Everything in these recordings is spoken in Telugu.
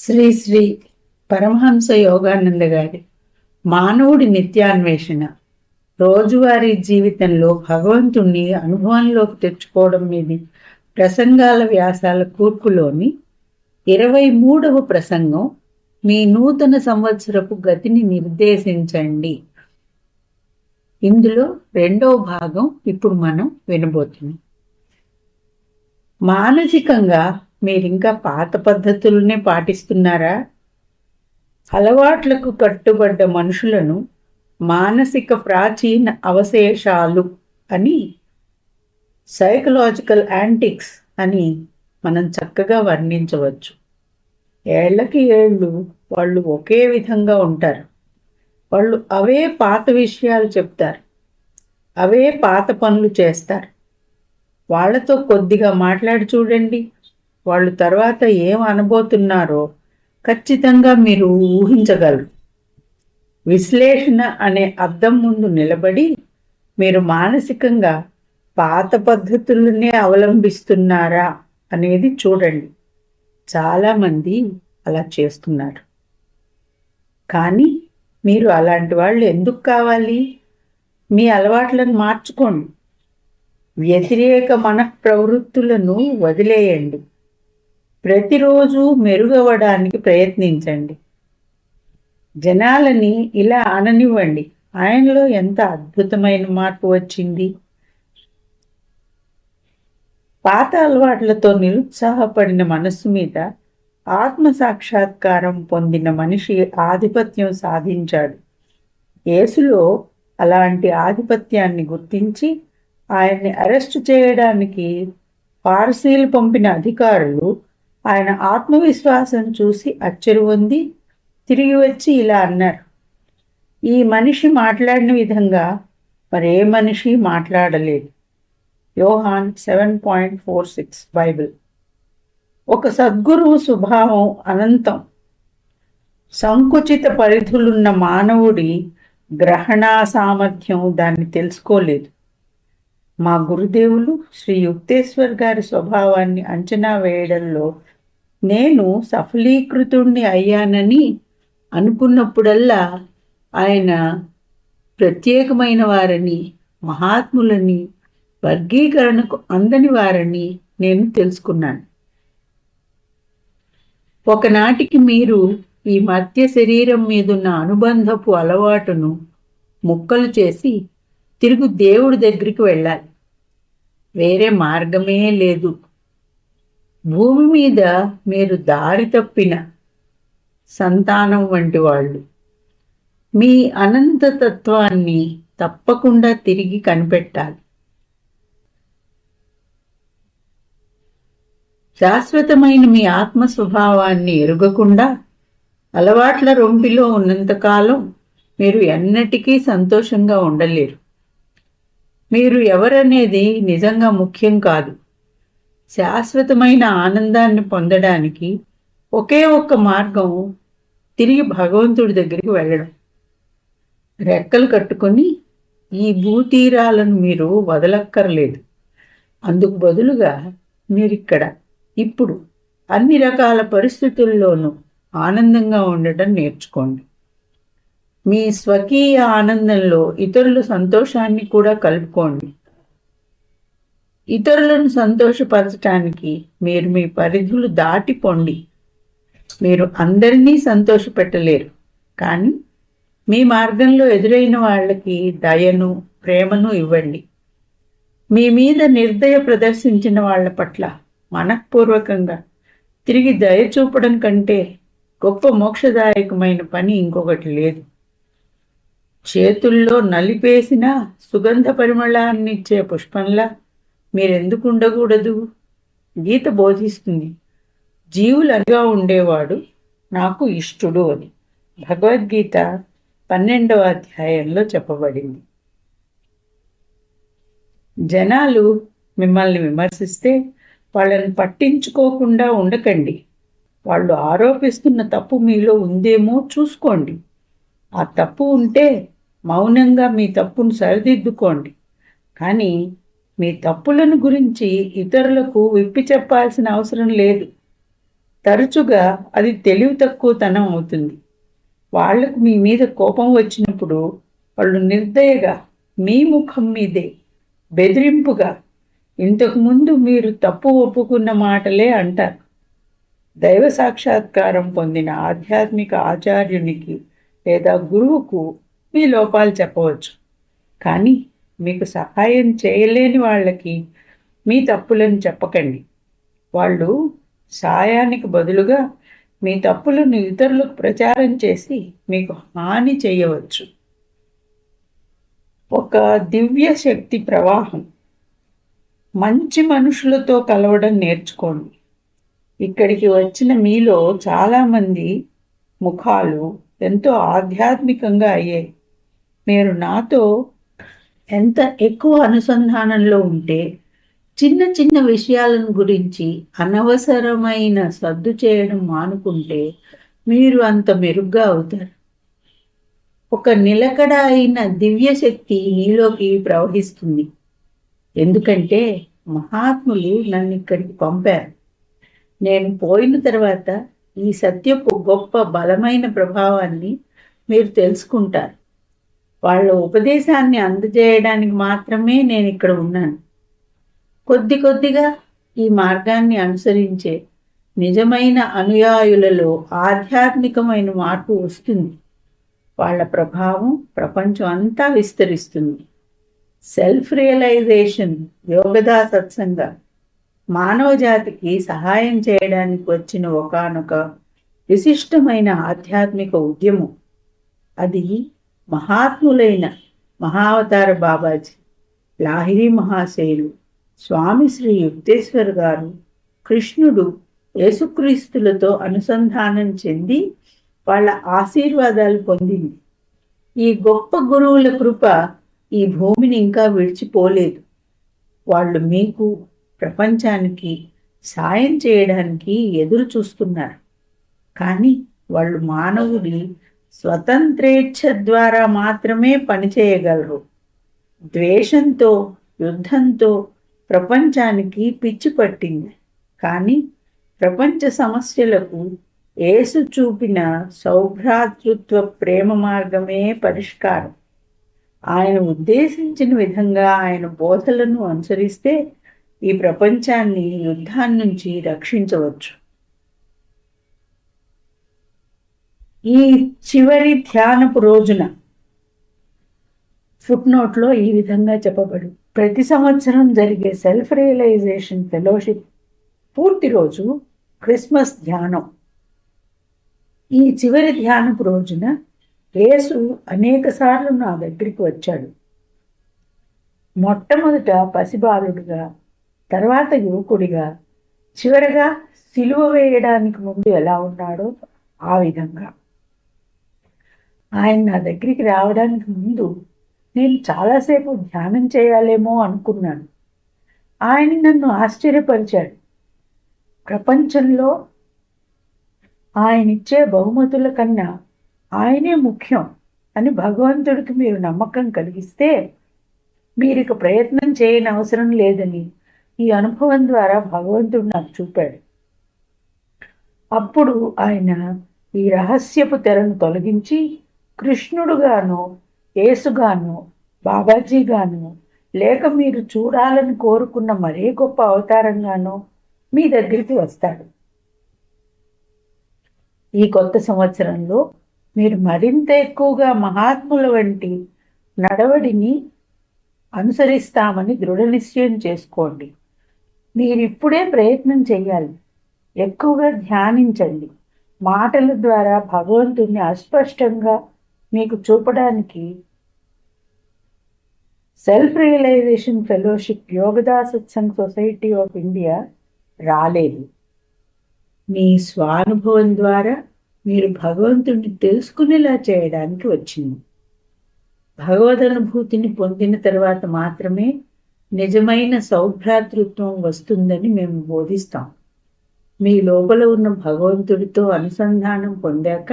శ్రీ శ్రీ పరమహంస యోగానంద గారి మానవుడి నిత్యాన్వేషణ రోజువారీ జీవితంలో భగవంతుణ్ణి అనుభవంలోకి తెచ్చుకోవడం మీది ప్రసంగాల వ్యాసాల కూర్పులోని 23వ ప్రసంగం మీ నూతన సంవత్సరపు గతిని నిర్దేశించండి. ఇందులో రెండవ భాగం ఇప్పుడు మనం వినబోతున్నాం. మానసికంగా మీరింకా పాత పద్ధతులనే పాటిస్తున్నారా? అలవాట్లకు కట్టుబడ్డ మనుషులను మానసిక ప్రాచీన అవశేషాలు అని, సైకలాజికల్ యాంటిక్స్ అని మనం చక్కగా వర్ణించవచ్చు. ఏళ్లకి ఏళ్ళు వాళ్ళు ఒకే విధంగా ఉంటారు. వాళ్ళు అవే పాత విషయాలు చెప్తారు, అవే పాత పనులు చేస్తారు. వాళ్లతో కొద్దిగా మాట్లాడి చూడండి, వాళ్ళు తర్వాత ఏం అనబోతున్నారో ఖచ్చితంగా మీరు ఊహించగలరు. విశ్లేషణ అనే అద్దం ముందు నిలబడి మీరు మానసికంగా పాత పద్ధతులనే అవలంబిస్తున్నారా అనేది చూడండి. చాలామంది అలా చేస్తున్నారు. కానీ మీరు అలాంటి వాళ్ళు ఎందుకు కావాలి? మీ అలవాట్లను మార్చుకోండి. వ్యతిరేక మనఃప్రవృత్తులను వదిలేయండి. ప్రతిరోజు మెరుగవడానికి ప్రయత్నించండి. జనాలని ఇలా అననివ్వండి, ఆయనలో ఎంత అద్భుతమైన మార్పు వచ్చింది. పాత అలవాట్లతో నిరుత్సాహపడిన మనస్సు మీద ఆత్మసాక్షాత్కారం పొందిన మనిషి ఆధిపత్యం సాధించాడు. యేసులో అలాంటి ఆధిపత్యాన్ని గుర్తించి ఆయన్ని అరెస్టు చేయడానికి పారసీలు పంపిన అధికారులు ఆయన ఆత్మవిశ్వాసం చూసి ఆశ్చర్యపొంది తిరిగి వచ్చి ఇలా అన్నారు, ఈ మనిషి మాట్లాడిన విధంగా మరే మనిషి మాట్లాడలేదు. యోహాన్ 7:46 బైబిల్. ఒక సద్గురువు స్వభావం అనంతం. సంకుచిత పరిధులున్న మానవుడి గ్రహణా సామర్థ్యం దాన్ని తెలుసుకోలేదు. మా గురుదేవులు శ్రీ యుక్తేశ్వర్ గారి స్వభావాన్ని అంచనా వేయడంలో నేను సఫలీకృతుణ్ణి అయ్యానని అనుకున్నప్పుడల్లా ఆయన ప్రత్యేకమైన వారని, మహాత్ములని, వర్గీకరణకు అందని వారని నేను తెలుసుకున్నాను. ఒకనాటికి మీరు ఈ మధ్య శరీరం మీదున్న అనుబంధపు అలవాటును ముక్కలు చేసి తిరుగు దేవుడి దగ్గరికి వెళ్ళాలి. వేరే మార్గమే లేదు. భూమి మీద మీరు దారి తప్పిన సంతానం వంటి వాళ్ళు. మీ అనంతతత్వాన్ని తప్పకుండా తిరిగి కనిపెట్టాలి. శాశ్వతమైన మీ ఆత్మ స్వభావాన్ని ఎరుగకుండా అలవాట్ల రొంపిలో ఉన్నంతకాలం మీరు ఎన్నటికీ సంతోషంగా ఉండలేరు. మీరు ఎవరనేది నిజంగా ముఖ్యం కాదు. శాశ్వతమైన ఆనందాన్ని పొందడానికి ఒకే ఒక్క మార్గం తిరిగి భగవంతుడి దగ్గరికి వెళ్ళడం. రెక్కలు కట్టుకొని ఈ భూతీరాలను మీరు వదలక్కర్లేదు. అందుకు బదులుగా మీరిక్కడ ఇప్పుడు అన్ని రకాల పరిస్థితుల్లోనూ ఆనందంగా ఉండటం నేర్చుకోండి. మీ స్వకీయ ఆనందంలో ఇతరుల సంతోషాన్ని కూడా కలుపుకోండి. ఇతరులను సంతోషపరచటానికి మీరు మీ పరిధులు దాటిపోండి. మీరు అందరినీ సంతోషపెట్టలేరు, కానీ మీ మార్గంలో ఎదురైన వాళ్ళకి దయను, ప్రేమను ఇవ్వండి. మీ మీద నిర్దయ ప్రదర్శించిన వాళ్ళ పట్ల మనఃపూర్వకంగా తిరిగి దయ చూపడం కంటే గొప్ప మోక్షదాయకమైన పని ఇంకొకటి లేదు. చేతుల్లో నలిపేసిన సుగంధ పరిమళాన్నిచ్చే పుష్పంలా మీరెందుకు ఉండకూడదు? గీత బోధిస్తుంది, జీవులగా ఉండేవాడు నాకు ఇష్టుడు అని. భగవద్గీత 12వ అధ్యాయంలో చెప్పబడింది. జనాలు మిమ్మల్ని విమర్శిస్తే వాళ్ళని పట్టించుకోకుండా ఉండకండి. వాళ్ళు ఆరోపిస్తున్న తప్పు మీలో ఉందేమో చూసుకోండి. ఆ తప్పు ఉంటే మౌనంగా మీ తప్పును సరిదిద్దుకోండి. కానీ మీ తప్పులను గురించి ఇతరులకు విప్పి చెప్పాల్సిన అవసరం లేదు. తరచుగా అది తెలివి తక్కువతనం అవుతుంది. వాళ్లకు మీ మీద కోపం వచ్చినప్పుడు వాళ్ళు నిర్దయగా మీ ముఖం మీదే బెదిరింపుగా ఇంతకుముందు మీరు తప్పు ఒప్పుకున్న మాటలే అంటారు. దైవ సాక్షాత్కారం పొందిన ఆధ్యాత్మిక ఆచార్యునికి లేదా గురువుకు మీ లోపాలు చెప్పవచ్చు. కానీ మీకు సహాయం చేయలేని వాళ్ళకి మీ తప్పులను చెప్పకండి. వాళ్ళు సాయానికి బదులుగా మీ తప్పులను ఇతరులకు ప్రచారం చేసి మీకు హాని చేయవచ్చు. ఒక దివ్య శక్తి ప్రవాహం. మంచి మనుషులతో కలవడం నేర్చుకోండి. ఇక్కడికి వచ్చిన మీలో చాలామంది ముఖాలు ఎంతో ఆధ్యాత్మికంగా అయ్యాయి. మీరు నాతో ఎంత ఎక్కువ అనుసంధానంలో ఉంటే చిన్న చిన్న విషయాలను గురించి అనవసరమైన సర్దు చేయడం మానుకుంటే మీరు అంత మెరుగ్గా అవుతారు. ఒక నిలకడ అయిన దివ్య శక్తి నీలోకి ప్రవహిస్తుంది. ఎందుకంటే మహాత్ములు నన్ను ఇక్కడికి పంపారు. నేను పోయిన తర్వాత ఈ సత్యపు గొప్ప బలమైన ప్రభావాన్ని మీరు తెలుసుకుంటారు. వాళ్ళ ఉపదేశాన్ని అందజేయడానికి మాత్రమే నేను ఇక్కడ ఉన్నాను. కొద్ది కొద్దిగా ఈ మార్గాన్ని అనుసరించే నిజమైన అనుయాయులలో ఆధ్యాత్మికమైన మార్పు వస్తుంది. వాళ్ళ ప్రభావం ప్రపంచం అంతా విస్తరిస్తుంది. సెల్ఫ్ రియలైజేషన్ యోగదా సత్సంగ మానవ జాతికి సహాయం చేయడానికి వచ్చిన ఒకానొక విశిష్టమైన ఆధ్యాత్మిక ఉద్యమం. అది మహాత్ములైన మహావతార బాబాజీ, లాహిరి మహాశయులు, స్వామి శ్రీ యుక్తేశ్వర్ గారు, కృష్ణుడు, యేసుక్రీస్తులతో అనుసంధానం చెంది వాళ్ళ ఆశీర్వాదాలు పొందింది. ఈ గొప్ప గురువుల కృప ఈ భూమిని ఇంకా విడిచిపోలేదు. వాళ్ళు మీకు, ప్రపంచానికి సాయం చేయడానికి ఎదురు చూస్తున్నారు. కానీ వాళ్ళు మానవుడి స్వతంత్రేచ్ఛ ద్వారా మాత్రమే పనిచేయగలరు. ద్వేషంతో, యుద్ధంతో ప్రపంచానికి పిచ్చి పట్టింది. కానీ ప్రపంచ సమస్యలకు యేసు చూపిన సౌభ్రాతృత్వ ప్రేమ మార్గమే పరిష్కారం. ఆయన ఉద్దేశించిన విధంగా ఆయన బోధలను అనుసరిస్తే ఈ ప్రపంచాన్ని యుద్ధాన్ని నుంచి రక్షించవచ్చు. ఈ చివరి ధ్యానపు రోజున ఫుట్నోట్లో ఈ విధంగా చెప్పబడు: ప్రతి సంవత్సరం జరిగే సెల్ఫ్ రియలైజేషన్ ఫెలోషిప్ పూర్తి రోజు క్రిస్మస్ ధ్యానం. ఈ చివరి ధ్యానపు రోజున యేసు అనేక సార్లు నా దగ్గరికి వచ్చాడు. మొట్టమొదట పసిబాలుడుగా, తర్వాత యువకుడిగా, చివరగా సిలువ వేయడానికి ముందు ఎలా ఉన్నాడో ఆ విధంగా. ఆయన నా దగ్గరికి రావడానికి ముందు నేను చాలాసేపు ధ్యానం చేయాలేమో అనుకున్నాను. ఆయన నన్ను ఆశ్చర్యపరిచాడు. ప్రపంచంలో ఆయనిచ్చే బహుమతుల కన్నా ఆయనే ముఖ్యం అని భగవంతుడికి మీరు నమ్మకం కలిగిస్తే మీరిక ప్రయత్నం చేయని అవసరం లేదని ఈ అనుభవం ద్వారా భగవంతుడు నాకు చూపాడు. అప్పుడు ఆయన ఈ రహస్యపు తెరను తొలగించి కృష్ణుడుగాను, యేసుగాను, బాబాజీగాను, లేక మీరు చూడాలని కోరుకున్న మరే గొప్ప అవతారంగానో మీ దగ్గరికి వస్తాడు. ఈ కొత్త సంవత్సరంలో మీరు మరింత ఎక్కువగా మహాత్ముల వంటి నడవడిని అనుసరిస్తామని దృఢ నిశ్చయం చేసుకోండి. మీరిప్పుడే ప్రయత్నం చేయాలి. ఎక్కువగా ధ్యానించండి. మాటల ద్వారా భగవంతుని అస్పష్టంగా మీకు చూపడానికి self realization fellowship Yogoda Satsanga society of India రాలేదు. మీ స్వానుభవం ద్వారా మీరు భగవంతుడిని తెలుసుకునేలా చేయడానికి వచ్చింది. భగవద్ అనుభూతిని పొందిన తర్వాత మాత్రమే నిజమైన సౌభ్రాతృత్వం వస్తుందని మేము బోధిస్తాం. మీ లోపల ఉన్న భగవంతుడితో అనుసంధానం పొందాక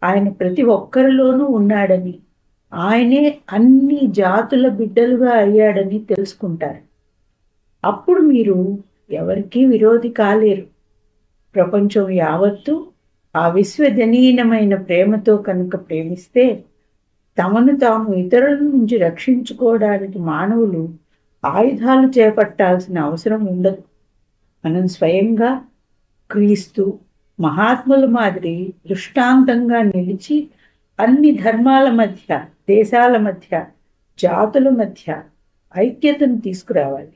ఆయన ప్రతి ఒక్కరిలోనూ ఉన్నాడని, ఆయనే అన్ని జాతుల బిడ్డలుగా అయ్యాడని తెలుసుకుంటారు. అప్పుడు మీరు ఎవరికీ విరోధి కాలేరు. ప్రపంచం యావత్తు ఆ విశ్వజనీనమైన ప్రేమతో కనుక ప్రేమిస్తే తమను తాము ఇతరుల నుంచి రక్షించుకోవడానికి మానవులు ఆయుధాలు చేపట్టాల్సిన అవసరం ఉండదు. మనం స్వయంగా క్రీస్తు మహాత్ముల మాదిరి దృష్టాంతంగా నిలిచి అన్ని ధర్మాల మధ్య, దేశాల మధ్య, జాతుల మధ్య ఐక్యతను తీసుకురావాలి.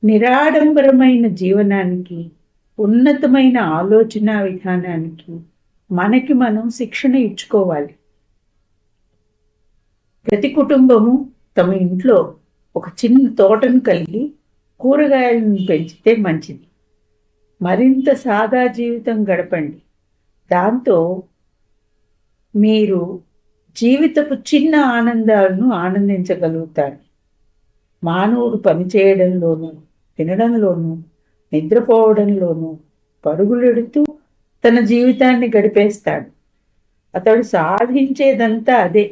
నిరాడంబరమైన జీవనానికి, ఉన్నతమైన ఆలోచన విధానానికి మనకి మనం శిక్షణ ఇచ్చుకోవాలి. ప్రతి కుటుంబము తమ ఇంట్లో ఒక చిన్న తోటను కలిగి కూరగాయలను పెంచితే మంచిది. మరింత సాదా జీవితం గడపండి. దాంతో మీరు జీవితపు చిన్న ఆనందాలను ఆనందించగలుగుతారు. మానవుడు పనిచేయడంలోనూ, తినడంలోనూ, నిద్రపోవడంలోనూ పరుగులెడుతూ తన జీవితాన్ని గడిపేస్తాడు. అతడు సాధించేదంతా అదే.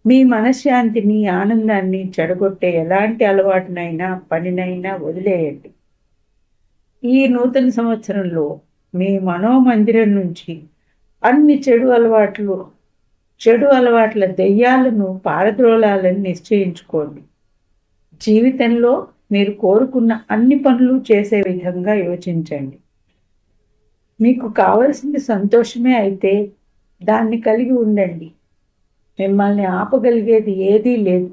మీ మనశ్శాంతిని, ఆనందాన్ని చెడగొట్టే ఎలాంటి అలవాటునైనా, పనినైనా వదిలేయండి. ఈ నూతన సంవత్సరంలో మీ మనోమందిరం నుంచి అన్ని చెడు అలవాట్ల దెయ్యాలను పారద్రోలాలని నిశ్చయించుకోండి. జీవితంలో మీరు కోరుకున్న అన్ని పనులు చేసే విధంగా యోచించండి. మీకు కావలసింది సంతోషమే అయితే దాన్ని కలిగి ఉండండి. మిమ్మల్ని ఆపగలిగేది ఏదీ లేదు.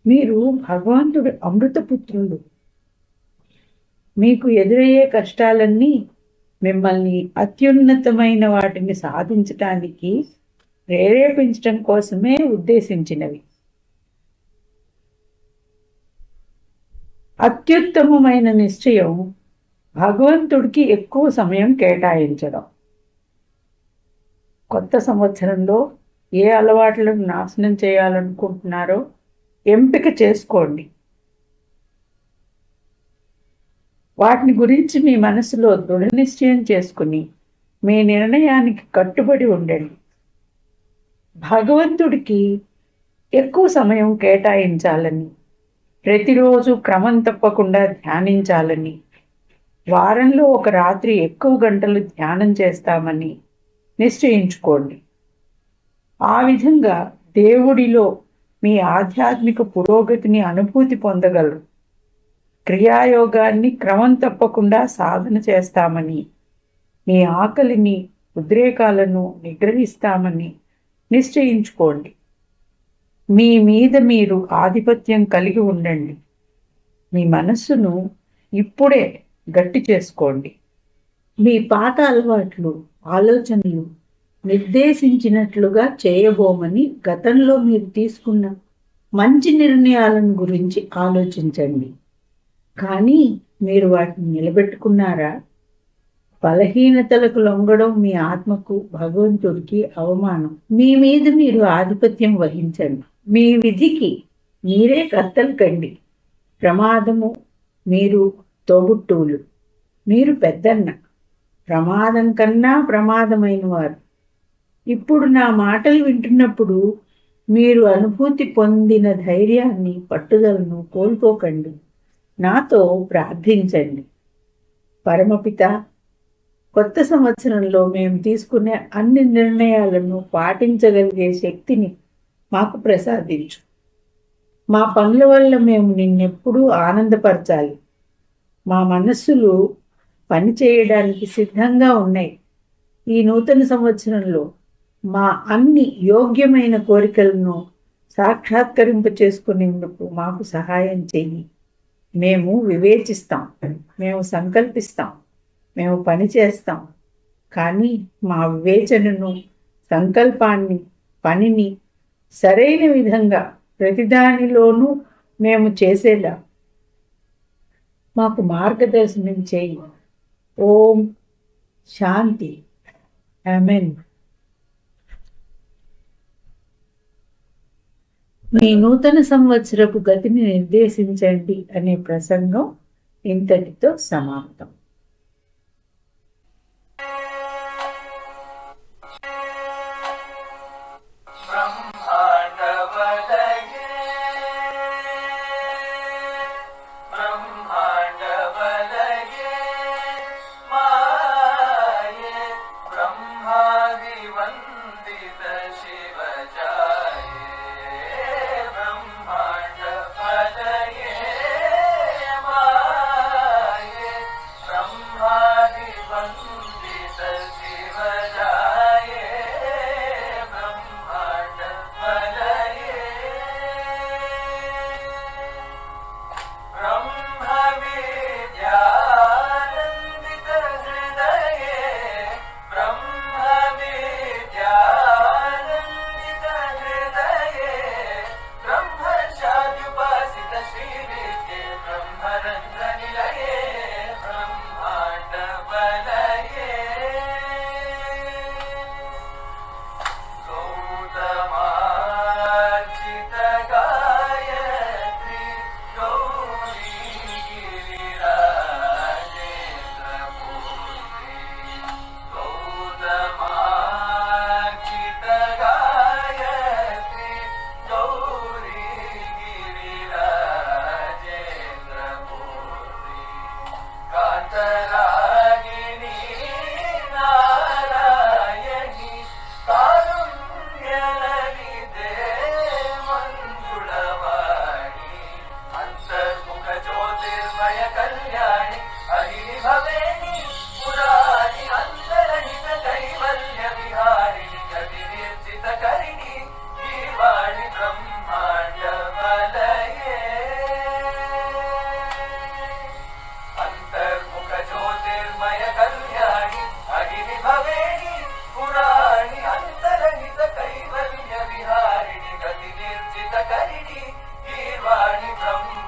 మీరు భగవంతుడి అమృతపుత్రులు. మీకు ఎదురయ్యే కష్టాలన్నీ మిమ్మల్ని అత్యున్నతమైన వాటిని సాధించటానికి ప్రేరేపించడం కోసమే ఉద్దేశించినవి. అత్యుత్తమమైన నిశ్చయం భగవంతుడికి ఎక్కువ సమయం కేటాయించడం. కొత్త సంవత్సరంలో ఏ అలవాట్లను నాశనం చేయాలనుకుంటున్నారో ఎంపిక చేసుకోండి. వాటిని గురించి మీ మనసులో దృఢ నిశ్చయం చేసుకుని మీ నిర్ణయానికి కట్టుబడి ఉండండి. భగవంతుడికి ఎక్కువ సమయం కేటాయించాలని, ప్రతిరోజు క్రమం తప్పకుండా ధ్యానించాలని, వారంలో ఒక రాత్రి ఎక్కువ గంటలు ధ్యానం చేస్తామని నిశ్చయించుకోండి. ఆ విధంగా దేవుడిలో మీ ఆధ్యాత్మిక పురోగతిని అనుభూతి పొందగలరు. క్రియాయోగాన్ని క్రమం తప్పకుండా సాధన చేస్తామని, మీ ఆకలిని, ఉద్రేకాలను నిగ్రహిస్తామని నిశ్చయించుకోండి. మీ మీద మీరు ఆధిపత్యం కలిగి ఉండండి. మీ మనస్సును ఇప్పుడే గట్టి చేసుకోండి. మీ పాత అలవాట్లు, ఆలోచనలు నిర్దేశించినట్లుగా చేయబోమని గతంలో మీరు తీసుకున్న మంచి నిర్ణయాలను గురించి ఆలోచించండి. కానీ మీరు వాటిని నిలబెట్టుకున్నారా? బలహీనతలకు లొంగడం మీ ఆత్మకు, భగవంతుడికి అవమానం. మీ మీద మీరు ఆధిపత్యం వహించండి. మీ విధికి మీరే కర్తలు కండి. ప్రమాదము మీరు తోబుట్టువులు. మీరు పెద్దన్న. ప్రమాదం కన్నా ప్రమాదమైన వారు. ఇప్పుడు నా మాటలు వింటున్నప్పుడు మీరు అనుభూతి పొందిన ధైర్యాన్ని, పట్టుదలను కోల్పోకండి. నాతో ప్రార్థించండి. పరమపిత, కొత్త సంవత్సరంలో మేము తీసుకునే అన్ని నిర్ణయాలను పాటించగలిగే శక్తిని మాకు ప్రసాదించు. మా పనుల వల్ల మేము నిన్నెప్పుడూ ఆనందపరచాలి. మా మనస్సులు పనిచేయడానికి సిద్ధంగా ఉన్నాయి. ఈ నూతన సంవత్సరంలో మా అన్ని యోగ్యమైన కోరికలను సాక్షాత్కరింప చేసుకునేందుకు మాకు సహాయం చెయ్యి. మేము వివేచిస్తాం, మేము సంకల్పిస్తాం, మేము పని చేస్తాం. కానీ మా వివేచనను, సంకల్పాన్ని, పనిని సరైన విధంగా ప్రతిదానిలోనూ మేము చేసేలా మాకు మార్గదర్శనం చేయి. ఓం శాంతి. ఆమెన్. మీ నూతన సంవత్సరపు గతిని నిర్దేశించండి అనే ప్రసంగం ఇంతటితో సమాప్తం. ब्रह्मांड बलये గీర్వాణి బ్రహ్మ